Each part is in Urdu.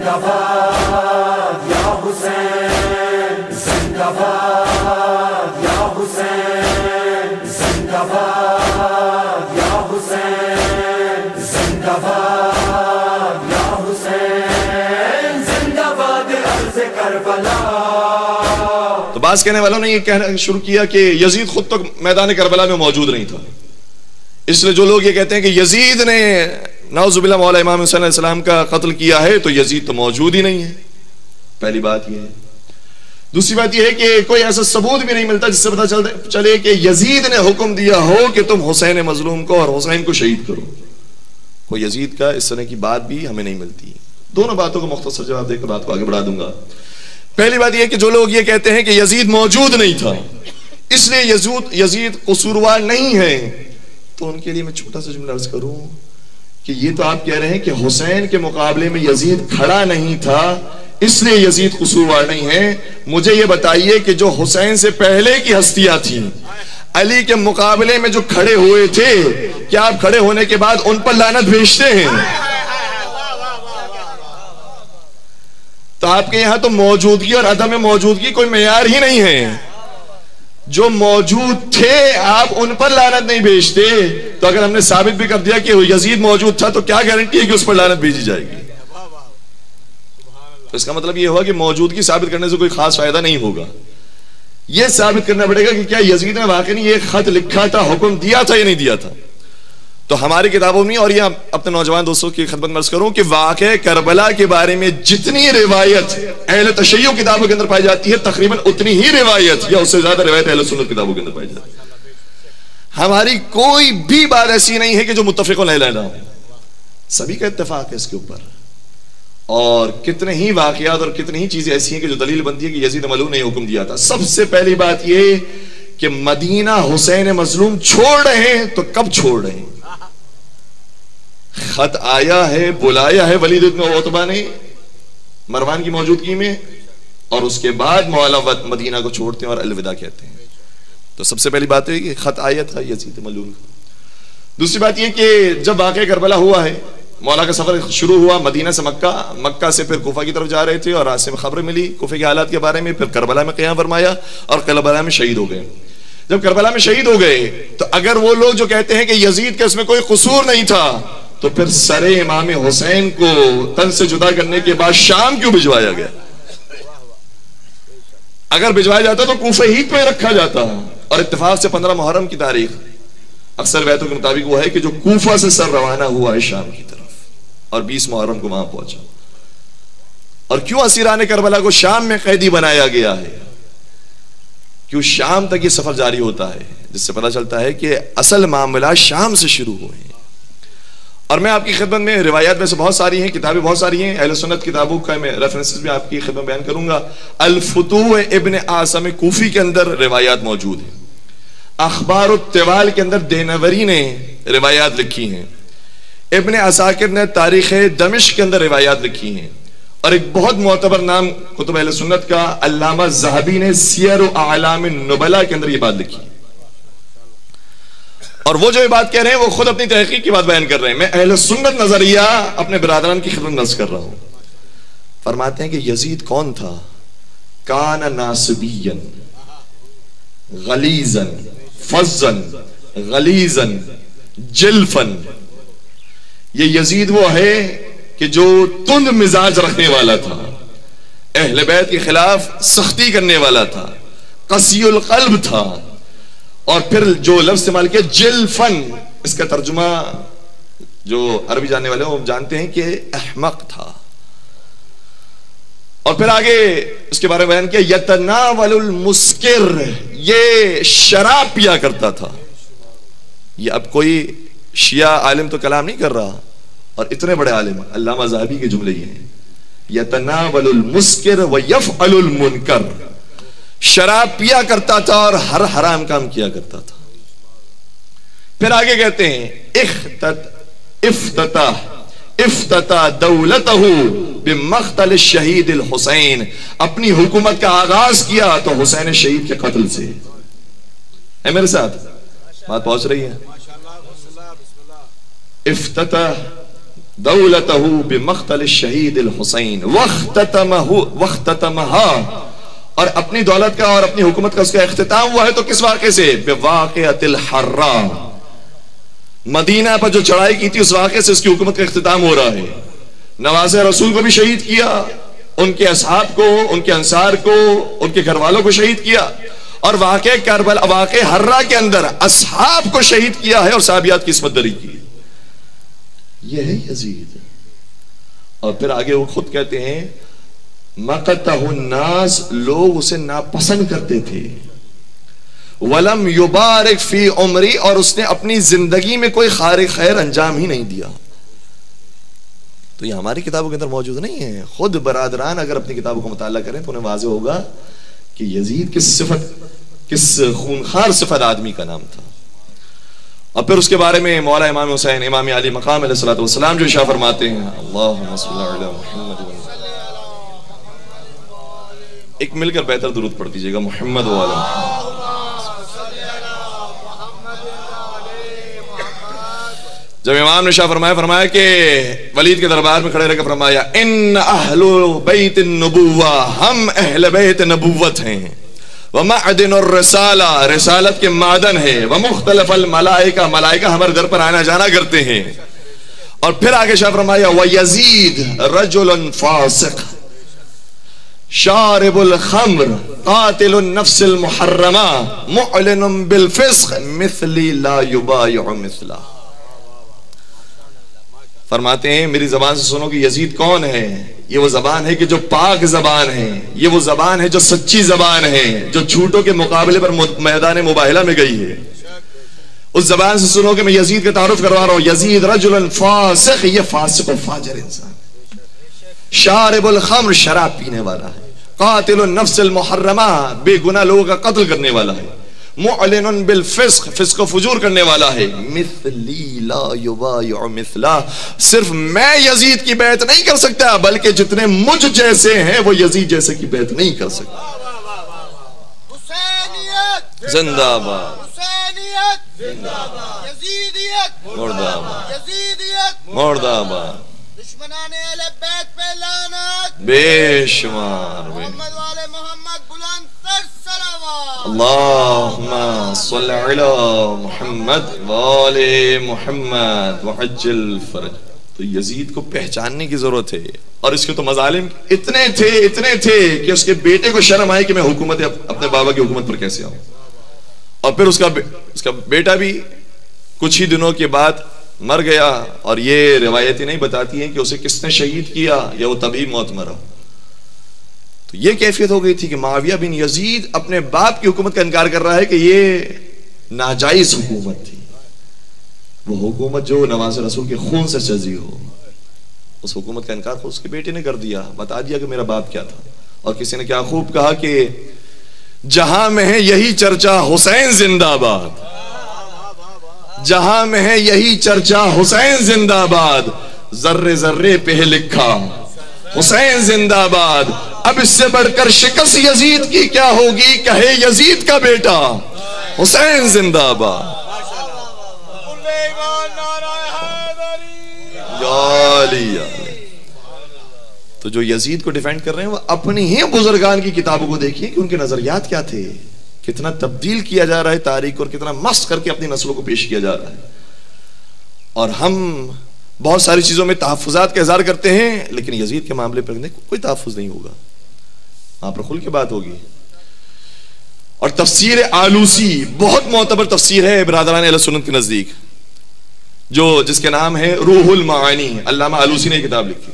زندہ باد یا حسین، زندہ باد یا حسین، زندہ باد یا حسین، زندہ باد یا حسین، زندہ باد عرض کربلا۔ تو بعض کہنے والوں نے یہ کہنا شروع کیا کہ یزید خود تو میدان کربلا میں موجود نہیں تھا، اس لیے جو لوگ یہ کہتے ہیں کہ یزید نے نعوذ باللہ مولا امام حسین علیہ السلام کا قتل کیا ہے تو یزید تو موجود ہی نہیں ہے۔ پہلی بات یہ ہے۔ دوسری بات یہ ہے کہ کوئی ایسا ثبوت بھی نہیں ملتا جس سے پتہ چلے کہ یزید نے حکم دیا ہو کہ تم حسین مظلوم کو اور حسین کو شہید کرو۔ کوئی یزید کا اس طرح کی بات بھی ہمیں نہیں ملتی۔ دونوں باتوں کو مختصر جواب دے کر بات کو آگے بڑھا دوں گا۔ پہلی بات یہ کہ جو لوگ یہ کہتے ہیں کہ یزید موجود نہیں تھا اس لیے یزید قصوروار نہیں ہے، تو ان کے لیے میں چھوٹا سا جملہ عرض کروں کہ یہ تو آپ کہہ رہے ہیں کہ حسین کے مقابلے میں یزید کھڑا نہیں تھا اس لیے یزید قصوروار نہیں ہے۔ مجھے یہ بتائیے کہ جو حسین سے پہلے کی ہستیاں تھیں علی کے مقابلے میں جو کھڑے ہوئے تھے، کیا آپ کھڑے ہونے کے بعد ان پر لعنت بھیجتے ہیں؟ تو آپ کے یہاں تو موجودگی اور عدم موجودگی کوئی معیار ہی نہیں ہے۔ جو موجود تھے آپ ان پر لعنت نہیں بھیجتے، تو اگر ہم نے ثابت بھی کر دیا کہ یزید موجود تھا تو کیا گارنٹی ہے کہ اس پر لعنت بھیجی جائے گی؟ تو اس کا مطلب یہ ہوا کہ موجودگی ثابت کرنے سے کوئی خاص فائدہ نہیں ہوگا، یہ ثابت کرنا پڑے گا کہ کیا یزید نے واقعی یہ خط لکھا تھا، حکم دیا تھا یا نہیں دیا تھا۔ تو ہماری کتابوں میں اور یہ اپنے نوجوان دوستوں کی خدمت میں عرض کروں کہ واقعہ کربلا کے بارے میں جتنی روایت اہل تشیع کتابوں کے اندر پائی جاتی ہے تقریباً اتنی ہی روایت یا اس سے زیادہ روایت اہل سنت کتابوں کے اندر پائی جاتی ہے۔ ہماری کوئی بھی بات ایسی نہیں ہے کہ جو متفق علیہ نہ ہو، سبھی کا اتفاق ہے اس کے اوپر۔ اور کتنے ہی واقعات اور کتنی ہی چیزیں ایسی ہیں کہ جو دلیل بنتی ہے کہ یزید ملعون نے حکم دیا تھا۔ سب سے پہلی بات یہ کہ مدینہ حسین مظلوم چھوڑ رہے ہیں تو کب چھوڑ رہے ہیں؟ خط آیا ہے، بلایا ہے ولید بن عتبہ نے مروان کی موجودگی میں، اور اس کے بعد مولا مدینہ کو چھوڑتے ہیں اور الوداع کہتے ہیں۔ تو سب سے پہلی بات ہے کہ خط آیا تھا یزید ملعون کا۔ دوسری بات یہ کہ جب واقعہ کربلا ہوا ہے، مولا کا سفر شروع ہوا مدینہ سے مکہ، مکہ سے پھر کوفہ کی طرف جا رہے تھے اور راستے میں خبر ملی کوفہ کے حالات کے بارے میں، پھر کربلا میں قیام فرمایا اور کربلا میں شہید ہو گئے۔ جب کربلا میں شہید ہو گئے تو اگر وہ لوگ جو کہتے ہیں کہ یزید کا اس میں کوئی قصور نہیں تھا، تو پھر سر امام حسین کو تن سے جدا کرنے کے بعد شام کیوں بھجوایا گیا؟ اگر بھجوایا جاتا تو کوفہ ہی پہ رکھا جاتا، اور اتفاق سے 15 محرم کی تاریخ اکثر روایتوں کے مطابق وہ ہے کہ جو کوفہ سے سر روانہ ہوا ہے شام کی طرف، اور 20 محرم کو وہاں پہنچا۔ اور کیوں اسیران کربلا کو شام میں قیدی بنایا گیا ہے؟ کیوں شام تک یہ سفر جاری ہوتا ہے، جس سے پتہ چلتا ہے کہ اصل معاملہ شام سے شروع ہوئے ہیں۔ اور میں آپ کی خدمت میں روایات میں سے بہت ساری ہیں، کتابیں بہت ساری ہیں، اہل سنت کتابوں کا میں ریفرنسز بھی آپ کی خدمت بیان کروں گا۔ الفتوح ابن عاصم کوفی کے اندر روایات موجود ہیں، اخبار الطوال کے اندر دینوری نے روایات لکھی ہیں، ابن عساکر نے تاریخ دمشق کے اندر روایات لکھی ہیں، اور ایک بہت معتبر نام کتب اہل سنت کا علامہ ذہبی نے سیر اعلام النبلاء کے اندر یہ بات لکھی۔ اور وہ جو یہ بات کہہ رہے ہیں وہ خود اپنی تحقیق کی بات بیان کر رہے ہیں، میں اہل سنت نظریہ اپنے برادران کی خدمت نظر کر رہا ہوں۔ فرماتے ہیں کہ یزید کون تھا؟ کان ناصبیا غلیظا فظا غلیظا جلفا۔ یہ یزید وہ ہے کہ جو تند مزاج رکھنے والا تھا، اہل بیت کے خلاف سختی کرنے والا تھا، قسی القلب تھا، اور پھر جو لفظ استعمال کیا جلفن، اس کا ترجمہ جو عربی جاننے والے ہیں وہ جانتے ہیں کہ احمق تھا۔ اور پھر آگے اس کے بارے میں بیان کیا یتناول المسکر، یہ شراب پیا کرتا تھا۔ یہ اب کوئی شیعہ عالم تو کلام نہیں کر رہا، اور اتنے بڑے عالم علامہ ذہبی کے جملے یہ ہیں، یتناول المسکر ویفعل المنکر، شراب پیا کرتا تھا اور ہر حرام کام کیا کرتا تھا۔ پھر آگے کہتے ہیں افتتح دولتہ بمقتل الشہید الحسین، اپنی حکومت کا آغاز کیا تو حسین شہید کے قتل سے۔ ہے میرے ساتھ بات پہنچ رہی ہے؟ افتتح دولته بمقتل الشہید الحسین واختتمها، اور اپنی دولت کا اور اپنی حکومت کا اس کا اختتام ہوا ہے تو کس واقعے سے؟ بواقعۃ الحراء، مدینہ پر جو چڑھائی کی تھی اس واقعے سے اس کی حکومت کا اختتام ہو رہا ہے۔ نواز رسول کو بھی شہید کیا، ان کے اصحاب کو، ان کے انصار کو، ان کے گھر والوں کو شہید کیا، اور واقع کربلا، واقع حرہ کے اندر اصحاب کو شہید کیا ہے اور صحابیات کی عصمت دری کی۔ یہ ہے یزید۔ اور پھر آگے وہ خود کہتے ہیں مقتہ الناس، لوگ اسے ناپسند کرتے تھے، ولم یبارک فی عمری، اور اس نے اپنی زندگی میں کوئی خیر انجام ہی نہیں دیا۔ تو یہ ہماری کتابوں کے اندر موجود نہیں ہے۔ خود برادران اگر اپنی کتابوں کا مطالعہ کریں تو انہیں واضح ہوگا کہ یزید کس خونخوار صفت آدمی کا نام تھا۔ اور پھر اس کے بارے میں مولا امام حسین امام علی مقام علیہ الصلوۃ والسلام جو ارشاد فرماتے ہیں، اللہم صلی علی محمد، ایک مل کر بہتر درود پڑھ دیجیے گا، محمد و علی محمد۔ جب امام نے فرمایا کہ ولید کے دربار میں کھڑے رہ کے فرمایا ان اہل بیت النبوہ، ہم اہل بیت نبوت ہیں، ومعدن الرسالہ، رسالت کے معدن ہے، ومختلف الملائکہ، ملائکہ ہمارے در پر آنا جانا کرتے ہیں۔ اور پھر آگے شاہ فرمایا ویزید رجل فاسق شارب الخمر قاتل النفس المحرمہ معلن بالفسق مثلی لا یبایع مثلہ۔ فرماتے ہیں میری زبان سے سنو کہ یزید کون ہے۔ یہ وہ زبان ہے کہ جو پاک زبان ہے، یہ وہ زبان ہے جو سچی زبان ہے، جو جھوٹوں کے مقابلے پر میدان مباہلہ میں گئی ہے۔ اس زبان سے سنو کہ میں یزید کا تعارف کروا رہا ہوں۔ یزید رجل فاسق، یہ فاسق و فاجر انسان، شارب الخمر، شراب پینے والا ہے، قاتل النفس المحرمہ، بے گناہ لوگوں کا قتل کرنے والا ہے، معلن بالفسق، فسق و فجور کرنے والا ہے، مثلی لا یبایع مثلہ، صرف میں یزید کی بیعت نہیں کر سکتا بلکہ جتنے مجھ جیسے ہیں وہ یزید جیسے کی بیعت نہیں کر سکتا۔ حسینیت زندہ باد، حسینیت زندہ باد، یزیدیت مردہ آباد، یزیدیت مردہ آباد، دشمنان اہل بیت پہ لعنت بے شمار، محمد والے محمد بلند تر صلوات، اللہم صلی علی محمد والے محمد وعجل فرج۔ تو یزید کو پہچاننے کی ضرورت ہے، اور اس کے تو مظالم اتنے تھے کہ اس کے بیٹے کو شرم آئی کہ میں حکومت اپنے بابا کی حکومت پر کیسے آؤں۔ اور پھر اس کا بیٹا بھی کچھ ہی دنوں کے بعد مر گیا، اور یہ روایتیں نہیں بتاتی ہیں کہ اسے کس نے شہید کیا یا وہ تبھی موت مرا۔ تو یہ کیفیت ہو گئی تھی کہ معاویہ بن یزید اپنے باپ کی حکومت کا انکار کر رہا ہے کہ یہ ناجائز حکومت تھی، وہ حکومت جو نواز رسول کے خون سے سجی ہو، اس حکومت کا انکار اس کے بیٹے نے کر دیا، بتا دیا کہ میرا باپ کیا تھا۔ اور کسی نے کیا خوب کہا کہ جہاں میں ہے یہی چرچا حسین زندہ باد، جہاں میں ہے یہی چرچا حسین زندہ باد، ذرے ذرے پہ لکھا حسین زندہ باد، اب اس سے بڑھ کر شکست یزید کی کیا ہوگی، کہے یزید کا بیٹا حسین زندہ باد۔ تو جو یزید کو ڈیفینڈ کر رہے ہیں وہ اپنی ہی بزرگان کی کتابوں کو دیکھیے کہ ان کے نظریات کیا تھے، کتنا تبدیل کیا جا رہا ہے تاریخ، اور کتنا مست کر کے اپنی نسلوں کو پیش کیا جا رہا ہے۔ اور ہم بہت ساری چیزوں میں تحفظات کا اظہار کرتے ہیں، لیکن یزید کے معاملے پر کوئی تحفظ نہیں ہوگا، وہاں پر کھل کے بات ہوگی۔ اور تفسیر آلوسی بہت معتبر تفسیر ہے برادران اہل سنت کے نزدیک، جس کے نام ہے روح المعانی، علامہ آلوسی نے کتاب لکھی۔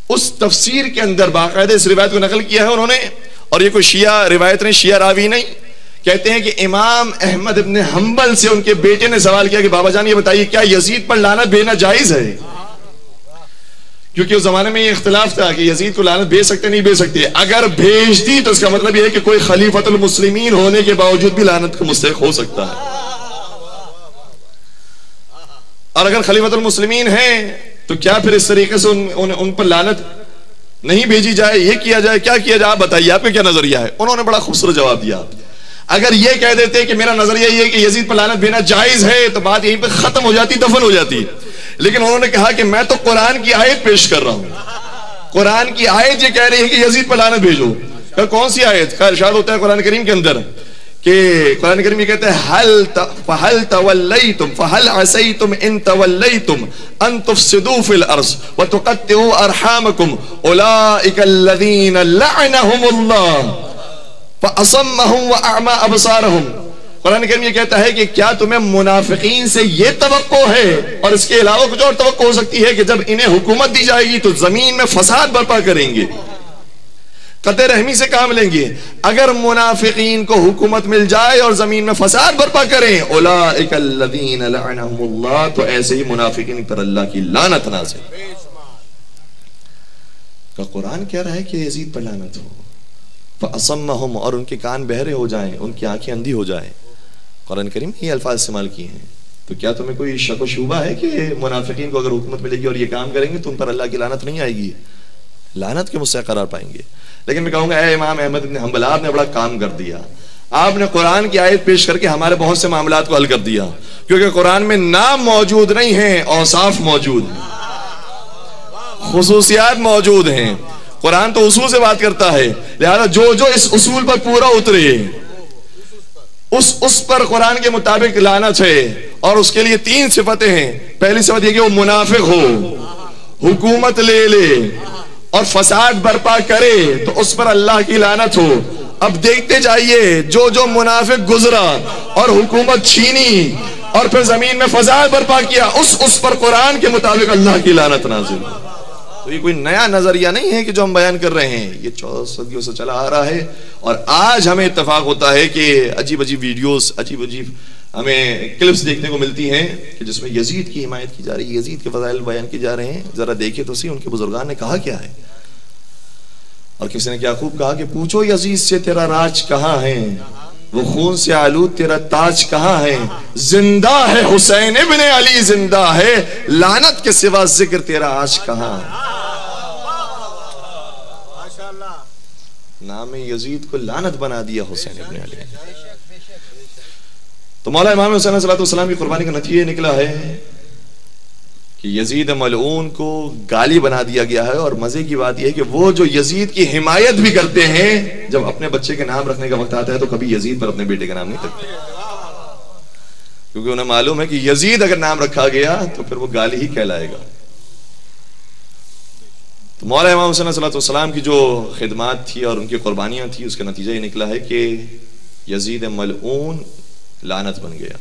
اس تفسیر کے اندر باقاعدہ اس روایت کو نقل کیا ہے انہوں نے، اور یہ کوئی شیعہ روایت نہیں، شیعہ راوی نہیں، کہتے ہیں کہ امام احمد ابن حنبل سے ان کے بیٹے نے سوال کیا کہ بابا جان یہ بتائیے کیا یزید پر لعنت بھیجنا جائز ہے؟ کیونکہ اس زمانے میں یہ اختلاف تھا کہ یزید کو لعنت بھیج سکتے نہیں بھیج سکتے، اگر بھیج دی تو اس کا مطلب یہ ہے کہ کوئی خلیفۃ المسلمین ہونے کے باوجود بھی لعنت کا مستحق ہو سکتا ہے، اور اگر خلیفۃ المسلمین ہیں تو کیا پھر اس طریقے سے ان پر لعنت نہیں بھیجی جائے، یہ کیا جائے، کیا کیا جائے؟ آپ بتائیے آپ کا کیا نظریہ ہے؟ انہوں نے بڑا خوبصورت جواب دیا۔ اگر یہ کہہ دیتے کہ میرا نظریہ یہ ہے کہ یزید پر لعنت بھیجنا جائز ہے تو بات یہیں پہ ختم ہو جاتی، دفن ہو جاتی، لیکن انہوں نے کہا کہ میں تو قرآن کی آیت پیش کر رہا ہوں، قرآن کی آیت یہ کہہ رہی ہے کہ یزید پر لعنت بھیجو. کون سی آیت؟ کا ارشاد ہوتا ہے قرآن کریم کے اندر کہ قرآن کریم یہ کہتا ہے فَهَلْ تَوَلَّيْتُمْ فَهَلْ عَسَيْتُمْ إِن تَوَلَّيْتُمْ أَن تُفْسِدُوا فِي الْأَرْضِ وَتُقَطِّعُوا أَرْحَامَكُمْ أُولَٰئِكَ الَّذِينَ لَعَنَهُمُ اللَّهُ فَأَصَمَّهُمْ وَأَعْمَىٰ أَبْصَارَهُم. قرآن کریم یہ کہتا ہے کہ کیا تمہیں منافقین سے یہ توقع ہے اور اس کے علاوہ کچھ اور توقع ہو سکتی ہے کہ جب انہیں حکومت دی جائے گی تو زمین میں فساد برپا کریں گے، قطع رحمی سے کام لیں گے. اگر منافقین کو حکومت مل جائے اور زمین میں فساد برپا کریں، اولئک الذین لعنہم اللہ، تو ایسے ہی منافقین پر اللہ کی لعنت نازل. کہ قرآن کہہ رہا ہے کہ یزید پر لعنت ہو. فاصمہم، اور ان کے کان بہرے ہو جائیں، ان کی آنکھیں اندھی ہو جائیں. قرآن کریم نے یہ الفاظ استعمال کیے ہیں. تو کیا تمہیں کوئی شک و شبہ ہے کہ منافقین کو اگر حکومت ملے گی اور یہ کام کریں گے تو ان پر اللہ کی لعنت نہیں آئے گی؟ لعنت کے مستحق قرار پائیں گے. لیکن میں کہوں گا اے امام احمد بن حنبل، آپ نے بڑا کام کر دیا. آپ نے قرآن کی آیت پیش کر کے ہمارے بہت سے معاملات کو حل کر دیا، کیونکہ قرآن میں نام موجود نہیں ہیں، اوصاف موجود ہیں، خصوصیات موجود ہیں. قرآن تو اصول سے بات کرتا ہے، لہذا جو جو اس اصول پر پورا اترے اس پر قرآن کے مطابق لعنت ہے. اور اس کے لیے 3 صفتیں ہیں. پہلی صفت یہ کہ وہ منافق ہو، حکومت لے لے اور فساد برپا کرے تو اس پر اللہ کی لعنت ہو. اب دیکھتے جائیے جو جو منافق گزرا اور حکومت چھینی اور پھر زمین میں فساد برپا کیا، اس پر قرآن کے مطابق اللہ کی لعنت نازل. تو یہ کوئی نیا نظریہ نہیں ہے کہ جو ہم بیان کر رہے ہیں، یہ 14 صدیوں سے چلا آ رہا ہے. اور آج ہمیں اتفاق ہوتا ہے کہ عجیب عجیب ویڈیوز، عجیب عجیب ہمیں کلپس دیکھنے کو ملتی ہیں کہ جس میں یزید کی حمایت کی جا رہی ہے، یزید کے فضائل بیان کی جا رہے ہیں. ذرا دیکھیں تو صحیح ان کے بزرگان نے کہا کیا ہے. اور کسی نے کیا خوب کہا کہ پوچھو یزید سے تیرا راج کہاں ہے، وہ خون سے آلود تیرا تاج کہاں ہے. زندہ ہے حسین ابن علی، زندہ ہے، لعنت کے سوا ذکر تیرا آج کہاں. نام یزید کو لعنت بنا دیا حسین ابن علی. تو مولا امام حسین علیہ السلام کی قربانی کا نتیجہ نکلا ہے کہ یزید ملعون کو گالی بنا دیا گیا ہے. اور مزے کی بات یہ ہے کہ وہ جو یزید کی حمایت بھی کرتے ہیں، جب اپنے بچے کے نام رکھنے کا وقت آتا ہے تو کبھی یزید پر اپنے بیٹے کا نام نہیں رکھتے، کیونکہ انہیں معلوم ہے کہ یزید اگر نام رکھا گیا تو پھر وہ گالی ہی کہلائے گا. تو مولا امام حسین علیہ السلام کی جو خدمات تھی اور ان کی قربانیاں تھی، اس کا نتیجہ یہ نکلا ہے کہ یزید ملعون لعنت بن گیا.